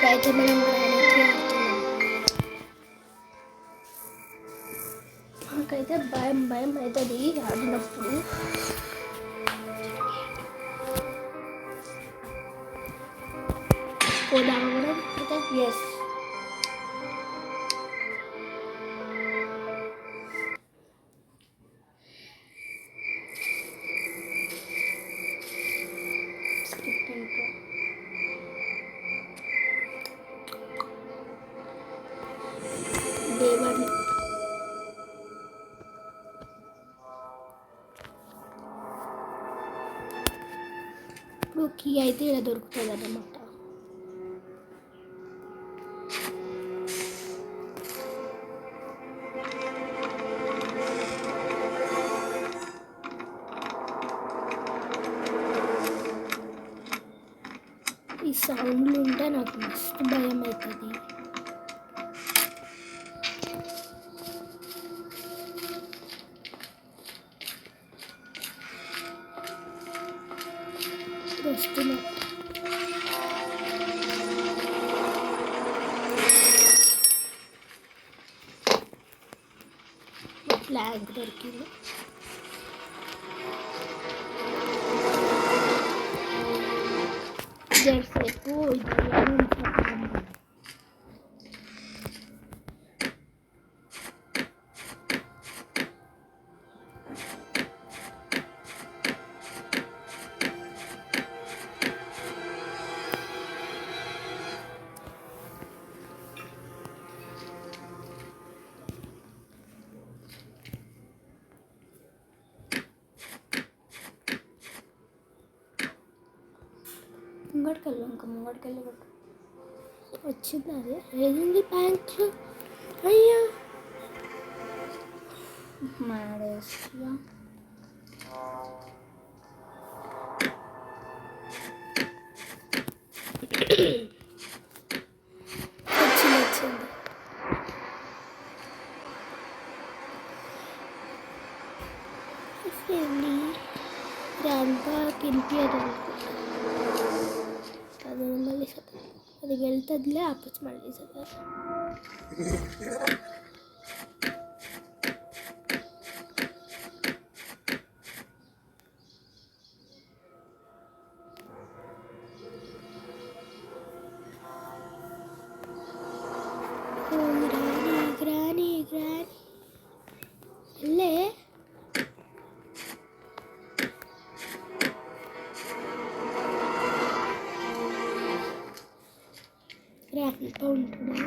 అయితే మనం గ్రానైట్కి ఆడుతున్నాం. నాకైతే భయం అవుతుంది ఆడినప్పుడు. పోదామా మనం? అయితే ఎస్. Script intro. డే 1. ఇప్పుడు కీ అయితే ఇలా దొరుకుతుంది అన్నమాట. ఈ సౌండ్లు ఉంటే నాకు మస్తు భయం అవుతుంది. వస్తున్నా. ఫ్లాగ్ దొరికింది. జెర్సేపు ముంగడికెళ్ళు వచ్చింది. అదే ఏది బ్యాంక్లో? అయ్యా మాడేస్తా. వచ్చింది. ఫ్రెండ్లీ గ్రాండ్గా తినిపించదు అది మళ్ళీ అది వెళ్తుందిలే. ఆపచ్చు మళ్ళీ సార్. గ్రానీ వెళ్ళే గ్రాఫిక్గా ఉంటున్నా.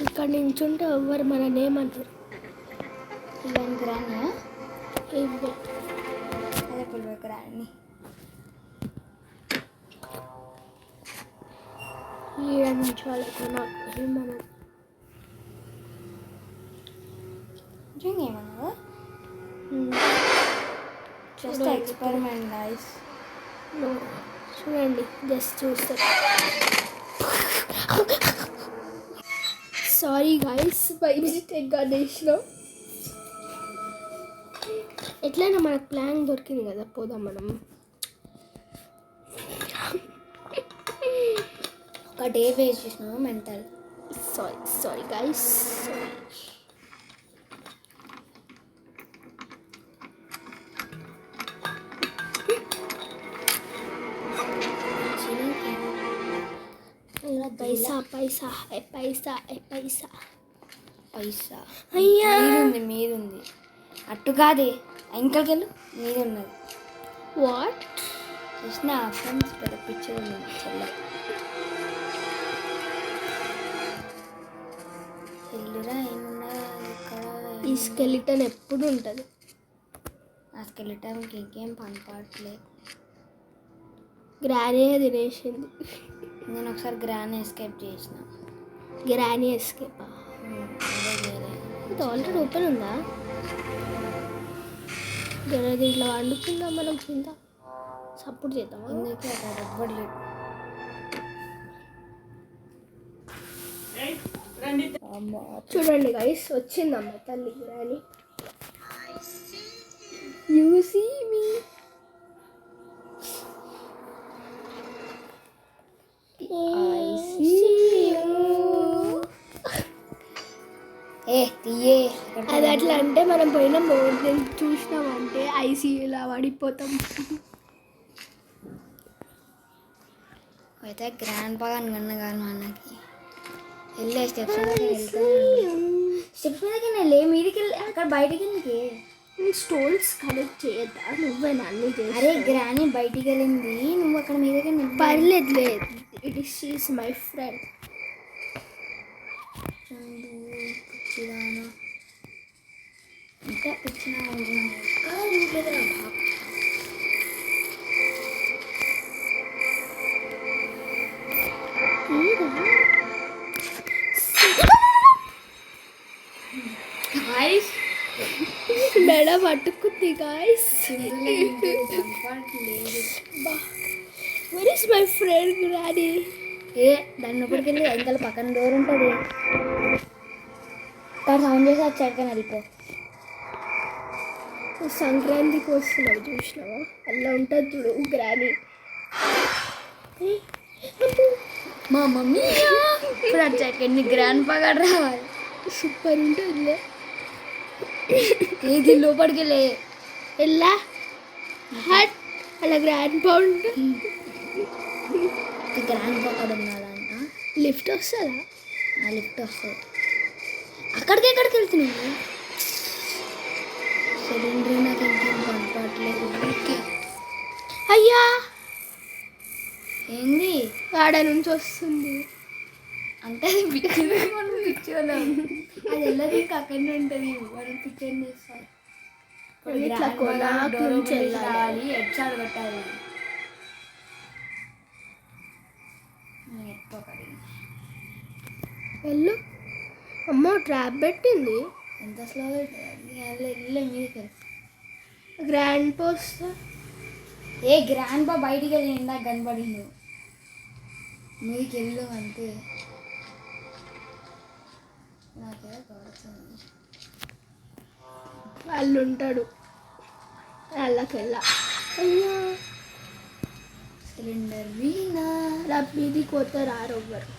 ఇక్కడ నించుంటే ఎవరు మనని ఏమంటారు? ఇవన్నీ గ్రాండ్ ఇవ్వ అదే పుల్వ గ్రాండ్. ఈడ నుంచి వాళ్ళకు నాకు ఏమన్నా ఏమన్నా జస్ట్ ఎక్స్పెరిమెంట్ గైస్. చూడండి, జస్ట్ చూస్తారు. సారీ గైస్, బై మిస్టేక్గా చేసినాం. ఎట్లయినా మనకు ప్లాన్ దొరికింది కదా, పోదాం మనం. ఒక డే వేస్ట్ చేసినాము మెంటల్. Sorry guys. పైసా పైసా పైసా పైసా పైసా. అయ్యా మీరుంది అట్టు కాదే, ఇంకకెళ్ళు మీది ఉన్నది. వాట్ చూసిన ఫ్రెండ్స్ పెద్ద పిక్చర్ ఉంది చెల్ల. ఎల్లురా ఏమున్నా ఇక్కడ. ఈ స్కెలిటన్ ఎప్పుడు ఉంటుంది. ఆ స్కెలిటన్కి ఇంకేం పని పాటలేదు. గ్రానీ తినేసింది. నేను ఒకసారి గ్రాండ్ ఎస్కేప్ చేసిన. గ్రానీ ఎస్కేప్ అదే చేయలేదు. ఇది ఆల్రెడీ ఓపెన్ ఉందా? గరది ఇట్లా వండుకుందాం మనం కింద సపోర్ట్ చేద్దామా? ఎందుకే అక్కడ ఎవ్వడు లేడు. అమ్మా, చూడండి గైస్, వచ్చిందమ్మ తల్లి గ్రానీ. You see me. ఏ తీయే. అది అట్లా అంటే మనం పోయిన నేను చూసినామంటే ఐసీయూలా పడిపోతాం. అయితే గ్రాండ్ పగాను కన్నా కాదు మనకి. వెళ్ళే స్టెప్స్ స్టెప్స్ మీదకి నేను లే, మీదకి వెళ్ళి అక్కడ బయటికి ఎందుకే? స్టోన్స్ కలెక్ట్ చేయద్దా? నువ్వే నన్ను చేసి. అరే గ్రాని బయటికి వెళ్ళింది, నువ్వు అక్కడ మీదకి పర్లేదు లేదు. It is she's my friend. పిచ్చిదానా ఇంకా పిచ్చినా గాయ్స్. మెడ పట్టుకుంది guys. Where is my friend granny? ఏ దాని లోపలికి వెళ్ళి ఇంకా పక్కన డోర్ ఉంటుంది, అక్కడ సౌండ్ చేసి వచ్చాక వెళ్ళిపో. సంక్రాంతికి వస్తున్నావు చూసినావా? అలా ఉంటుంది చూడు గ్రానీ. మా మమ్మీ ఇప్పుడు వచ్చాక ఎన్ని గ్రాండ్ పగాడు రావాలి. సూపర్ ఉంటుంది. ఏది లోపలికి వెళ్ళే ఎలా హట్ అలా గ్రాండ్ పౌండ్ గ్రాండ్ పగాడు ఉన్నదంట. లిఫ్ట్ వస్తుందా? లిఫ్ట్ వస్తుంది. అక్కడికి ఎక్కడికి వెళ్తున్నావు? సిలిండర్ నాకు ఇంకేం కనపడలేదు. అయ్యా ఏంది ఆడ నుంచి వస్తుంది అంటే అది పిచ్చింది. మనం పిచ్చోళ్ళం. అది వెళ్ళదు, ఇంకా అక్కడనే ఉంటుంది. మనం పిచ్చర్ చేస్తాం. ఇట్లా కొనాకు నుంచి వెళ్ళాలి. హెడ్షాట్ పెట్టాలి. వెళ్ళు. అమ్మో ట్రాప్ పెట్టింది. ఎంత స్లోగా వెళ్ళే మీదకి గ్రాండ్ పోస్ట్. ఏ గ్రాండ్ బా బయటికి వెళ్ళి ఇందాక కనపడిండు. మీదకి వెళ్ళు అంతే. నాకేదో కావచ్చు. వాళ్ళు ఉంటాడు వాళ్ళకెళ్ళా. అయ్యా సిలిండర్ వీణా మీది కొత్త రారొవ్వరు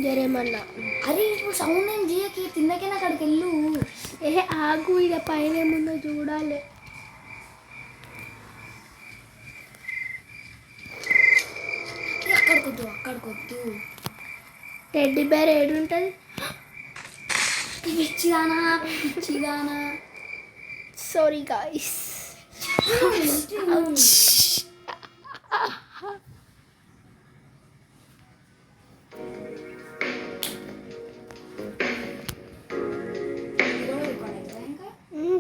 జరేమన్నా. అరే ఇప్పుడు సౌండ్ ఏం చేయకి, తిన్నకైనా అక్కడికి వెళ్ళు. ఆగు, ఇక పైన ఏముందో చూడాలి. అక్కడికొద్దు. టెడ్డీ బేర్ ఏడుంటుంది? పిచ్చిదానా. Sorry guys.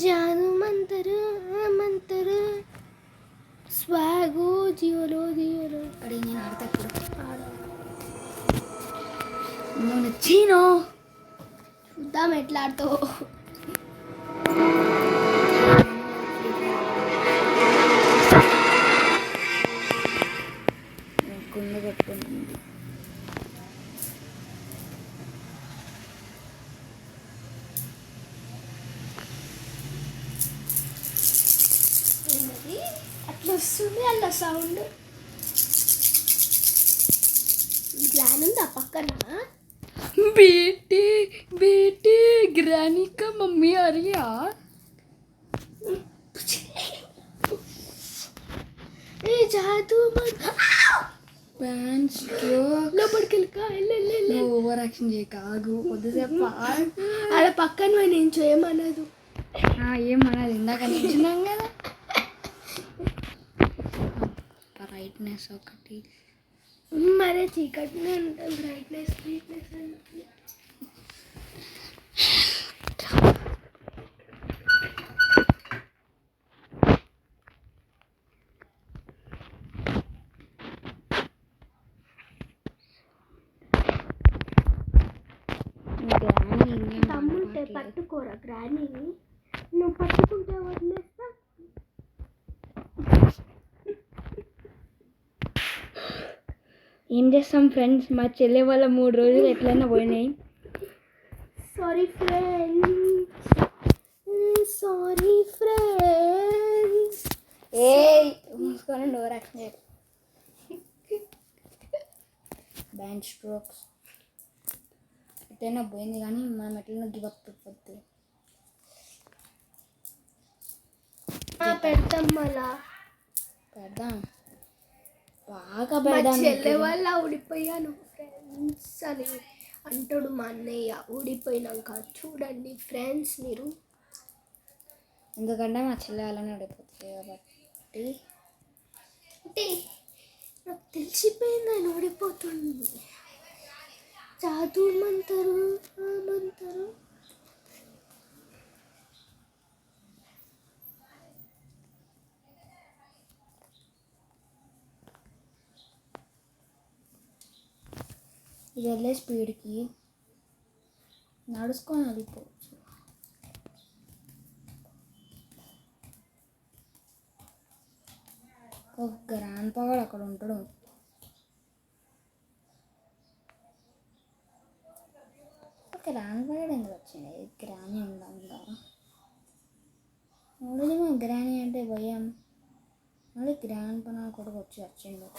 జాను మంతరు మంతరు స్వాగో జియోలో జియోలో. అడి నేను ఆడతా ఇప్పుడు. చీనో చూద్దాం ఎట్లా ఆడుతావు. గుండె కట్టుకుంది. అట్లా వస్తుంది అలా సౌండ్. ప్లాన్ ఉందా పక్కన? बेटे ग्रैनी का मम्मी आ रही है यार. ఏ జాదు पैंट स्ट्रोक లోపలికి వెళ్ళి ఓవర్ యాక్షన్ చేయక ఆగు కొద్దిసేపు ఆడ పక్కన నేను చేయమన్నదు. ఏమన్నది ఇందాక నిల్చున్నాం కదా. బ్రైట్నెస్ ఒకటి మరే చీకటినే ఉంటుంది. బ్రైట్నెస్ బ్రైట్నెస్ అంటే పట్టుకోరా గ్రానీని, నువ్వు పట్టుకుంటే వదిలేస్తా. ఏం చేస్తాం ఫ్రెండ్స్, మా చెల్లె వాళ్ళ 3 రోజులు ఎట్లయినా పోయినాయి. Sorry friends. ఏ మూసుకొని డోర్ యాక్షన్ బ్యాండ్ స్ట్రోక్స్ ఎట్లయినా పోయింది, కానీ మనం ఎట్లయినా గివ్ అప్ అయిపోద్ది. పెడతాం మళ్ళా, పెడదాం బాగా మా పెడదాం. చెల్లె వల్ల ఊడిపోయాను ఫ్రెండ్స్ అని అంటాడు మా అన్నయ్య. ఊడిపోయినాక చూడండి ఫ్రెండ్స్ మీరు. ఎందుకంటే మా చెల్లె అలానే ఓడిపోతుంది కాబట్టి. అంటే నాకు తెలిసిపోయింది ఆయన ఓడిపోతుంది. చదువుమంటారు ఏమంటారు. ఇది వెళ్ళే స్పీడ్కి నడుచుకొని వెళ్ళిపోవచ్చు. ఒక గ్రాండ్ పా కూడా అక్కడ ఉంటాడు. గ్రాండ్ పా కూడా ఎందుకు వచ్చింది? గ్రానీ ఉందా? మళ్ళీ మా గ్రానీ అంటే భయం, మళ్ళీ గ్రాండ్ పా కొడుకు వచ్చిండు.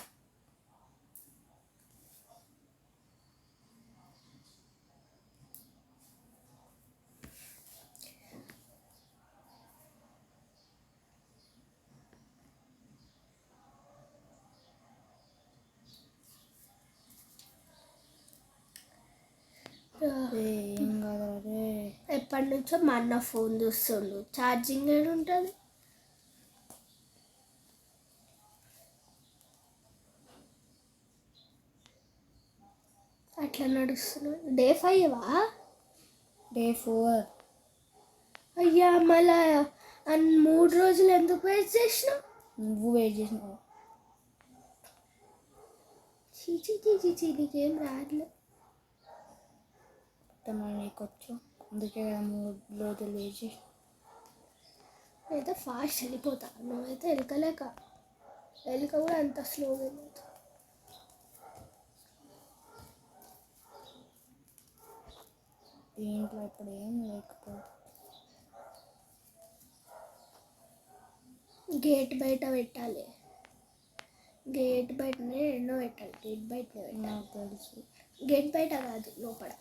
ఏం కాదు అదే. ఎప్పటి నుంచో మా అన్న ఫోన్ చూస్తుండు, ఛార్జింగ్ ఏడు ఉంటుంది. అట్లా నడుస్తున్నాడు. Day 5 Day 4. అయ్యా మళ్ళా 3 రోజులు ఎందుకు వెయిట్ చేసినావు? నువ్వు వెయిట్ చేసినావు. చీచి నీకేం రాదులే. నీకు వచ్చు, అందుకే కదా 3 రోజులు వెయిట్ చేసి. నేనైతే ఫాస్ట్ వెళ్ళిపోతా, నువ్వైతే ఎలక కూడా అంత స్లోగా వెళ్ళిపోతా. దీంట్లో ఇప్పుడు ఏం లేకపోతే గేట్ బయట పెట్టాలి. గేట్ బయటనే ఎన్నో పెట్టాలి. గేట్ బయటనే పెట్టాలి. నాకు తెలుసు. గేట్ బయట కాదు, లోపల.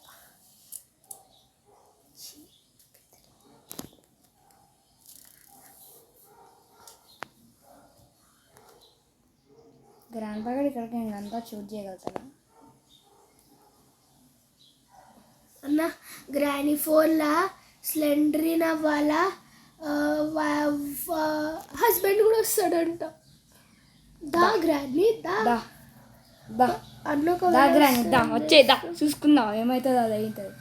గ్రాండ్ పా ఇక్కడికి ఇంకంతా చూజ్ చేయగలుగుతారా? అన్న గ్రానీ 4లా స్లెండరీన్ వాళ్ళ హస్బెండ్ కూడా వస్తాడంట. దా గ్రానీ దా అన్న గ్రానీ దా వచ్చేదా చూసుకుందాం ఏమవుతుందో అది అవుతుంది.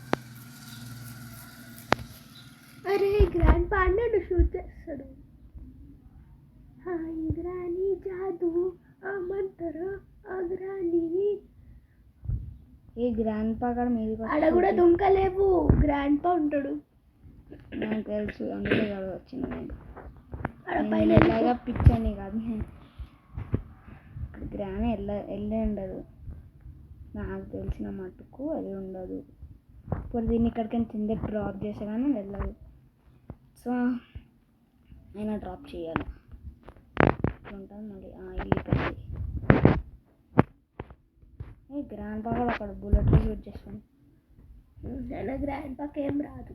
అరే గ్రాండ్ పా అన్నాడు షూట్ చేస్తాడు. హాయ్ గ్రానీ జాదు అమ్మంటారు ఆ గ్రానీ. ఏ గ్రాండ్ పా కూడా మీది ఆడ కూడా దుంకలేవు, గ్రాండ్ పా ఉంటాడు. నాకు తెలుసు, అందుకే కాదు వచ్చింది. ఆడ పైన పిచ్చని కాదు, గ్రానీ వెళ్ళే ఉండదు. నాకు తెలిసిన మట్టుకు అది ఉండదు. ఇప్పుడు దీన్ని ఇక్కడికైనా కింద డ్రాప్ చేసే కానీ వెళ్ళదు. సో అయినా డ్రాప్ చేయాలి ఉంటుంది. మళ్ళీ వెళ్ళిపోయింది. గ్రాండ్ పా కూడా అక్కడ బుల్లెట్లు యూజ్ చేస్తాను. అయినా గ్రాండ్ పాకి ఏం రాదు.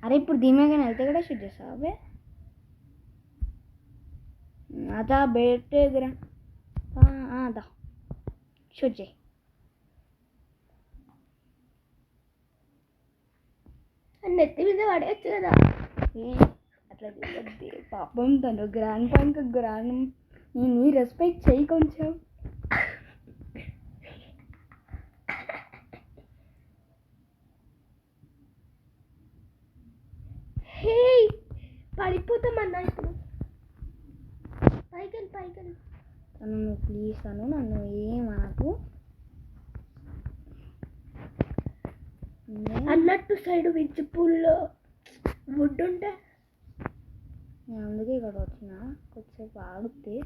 అరే ఇప్పుడు దీని మీద వెళ్తే కూడా షూట్ చేస్తావు అవే అదా బెట్టే గ్రాండ్ అదా షూట్ చేయి. నెత్తి మీద పడేయచ్చు కదా. అట్లా చేయద్ది పాపం, తను గ్రాండ్ పా ఇంకా గ్రాండ్ నీ రెస్పెక్ట్ చేయి కొంచెం. హే పడిపోతామన్నా ఇప్పుడు. పైకి తను ప్లీజ్ తను నన్ను ఏమనకు అన్నట్టు సైడ్ విచ్ పూల్లో వుడ్ ఉంటే నేను అందుకే ఇక్కడ వచ్చిన కొద్దిసేపు ఆగుతే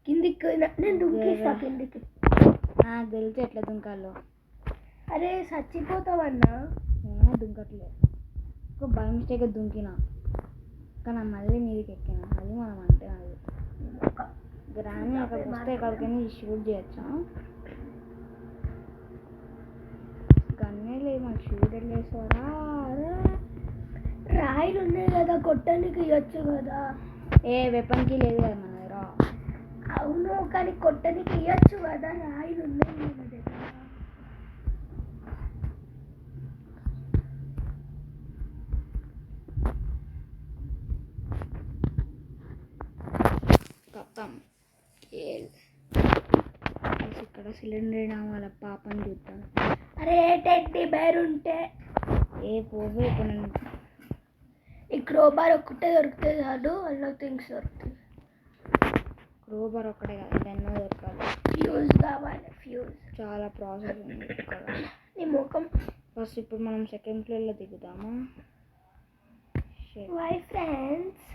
కిందికి నేను దుంకిస్తా కిందికి. నాకు తెలిసి ఎట్లా దుంకాలో. అరే చచ్చిపోతావన్నా. నేనే దుంకట్లేదు, ఒక బై మిస్టేక్ దుంకినా కానీ మళ్ళీ మీదకి ఎక్కినా. అది మనం అంటే అది గ్రాని అక్కడికి వస్తే ఎక్కడికైనా షూట్ చేయొచ్చా? గన్నే లేదు మాకు, షూట్ ఎట్లా వేస్తారా? రాయిలు ఉన్నాయి కదా కొట్టడానికి ఇవ్వచ్చు కదా. ఏ వెపన్కి లేదు కదా మన దగ్గర. అవును కానీ కొట్టడానికి ఇవ్వచ్చు కదా, రాయిలు ఉన్నాయి మన దగ్గర. కథం ఇక్కడ సిలిండర్ వాళ్ళ పాపని చూద్దాం. అరే టెడ్డీ బేర్ ఉంటే ఏ పోవే ఇప్పుడు నేను ఈ క్రోబార్ ఒక్కటే దొరుకుతుంది కాదు, అందులో థింగ్స్ దొరుకుతుంది. క్రోబార్ ఒక్కటే కాదు, ఎన్నో దొరకాలి. ఫ్యూజ్ కావాలి, ఫ్యూజ్. చాలా ప్రాసెస్ ఉంది ఇక్కడ. నీ ముఖం. ఫస్ట్ ఇప్పుడు మనం సెకండ్ ఫ్లోర్లో దిగుదామా? Why friends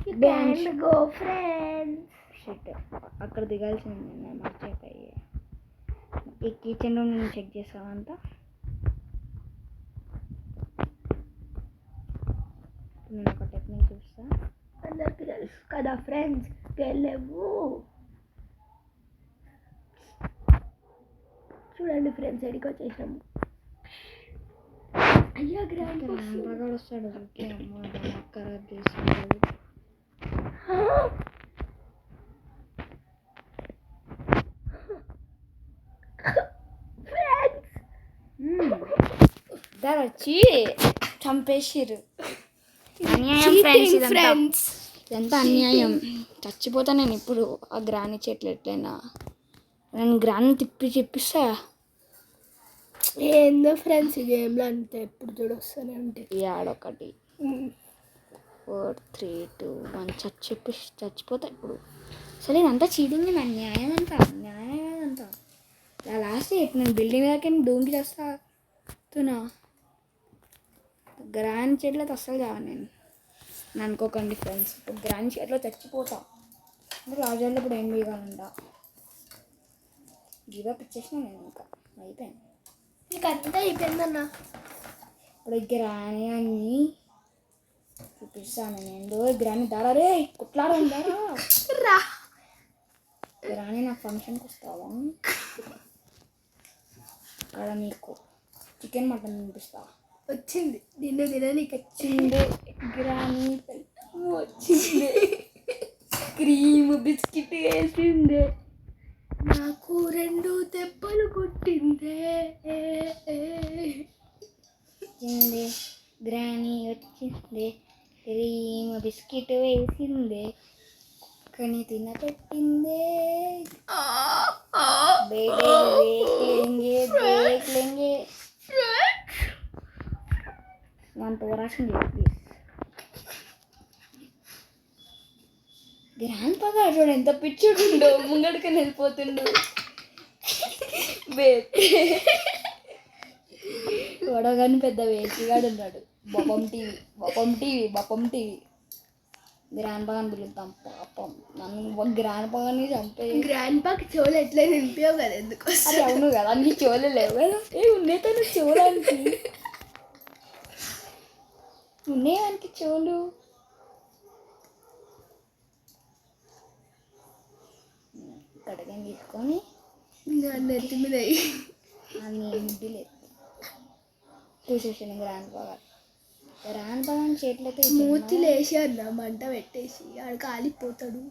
you Bench. Can go friends. Shit, అక్కడ దిగాల్సింది నేను మర్చిపోయి. ఈ కిచెన్ రూమ్ నేను చెక్ చేసావంతా. నేను ఒక టెక్నిక్ చూస్తా. అందరికి తెలుసు కదా ఫ్రెండ్స్, వెళ్ళలేవు. చూడండి ఫ్రెండ్స్ ఎడికి వచ్చేసాము. అయ్యా గ్రాండ్ బాగా వస్తాడు, ఓకే అమ్మ ఖరాబ్ చేస్తాడు. ఫ్రెండ్స్ దాని వచ్చి చంపేసిర్రు. అన్యాయం ఫ్రెండ్స్, ఫ్రెండ్స్ ఇదంతా అన్యాయం. చచ్చిపోతా నేను ఇప్పుడు. ఆ గ్రాని చెట్లు ఎట్లయినా నేను గ్రాని చెప్పిస్తా. ఏందో ఫ్రెండ్స్ ఈ గేమ్లో అంతే, ఎప్పుడు చూడొస్తూనే ఉంటాయి. ఈ ఆడొకటి 4 3 2 1 చచ్చిపోతా ఇప్పుడు. సరే ఇదంతా చీటింగ్, అన్యాయం అంతా అన్యాయం అంతా. లాస్ట్ నేను బిల్డింగ్ దాకా దూంకి చేస్తున్నా. గ్రాండ్ చెట్లతో అస్సలు చావా నేను అనుకోకండి ఫ్రెండ్స్. ఇప్పుడు గ్రాండ్ చెట్లో చచ్చిపోతా. అంటే రాజాల్లో ఇప్పుడు ఏం వేయగలంట. గివప్ ఇచ్చేసిన నేను, ఇంకా అయిపోయాను. నీకు అంతా అయిపోయిందన్న. ఇప్పుడు గ్రాని అన్నీ చూపిస్తాను నేను. గ్రాని దారా రే కుట్లాడుందారా రా. గ్రాని నా ఫంక్షన్కి వస్తావా? అక్కడ నీకు చికెన్ మటన్ తినిపిస్తా. వచ్చింది నిన్ను తిననీకి వచ్చింది గ్రాని వచ్చింది. క్రీమ్ బిస్కెట్ వేసింది. నాకు 2 దెబ్బలు కొట్టిందే. వచ్చింది గ్రాని వచ్చింది. క్రీమ్ బిస్కెట్ వేసింది. కానీ తినపెట్టిందే. బేటే దేఖ్ లేంగే. One portion please. గ్రాండ్ పగా చూడు ఎంత పిచ్చుడుండో, ముంగడికని వెళ్ళిపోతుండు. వడగాని పెద్ద వేసిగాడు ఉన్నాడు. బపం టీవీ గ్రాండ్ పగాని పిలుద్దాం. పాపం నన్ను గ్రాండ్ పగాని చంపే. గ్రాండ్ పాకి చెవులు ఎట్లా నింపావు కదా, ఎందుకు? అరే అవును కదా, అన్ని చెవులు లేవు కదా. ఉన్నాయి తను చెవులానికి, ఉన్నాయి దానికి చెవులు. కడగని తీసుకొని నెత్తి మీద అన్ని ముడ్డి లేదు చూసేసాను. గ్రాండ్ పగాని చేతులైతే మూతి లేచి అన్న మంట పెట్టేసి ఆడ కాలిపోతాడు.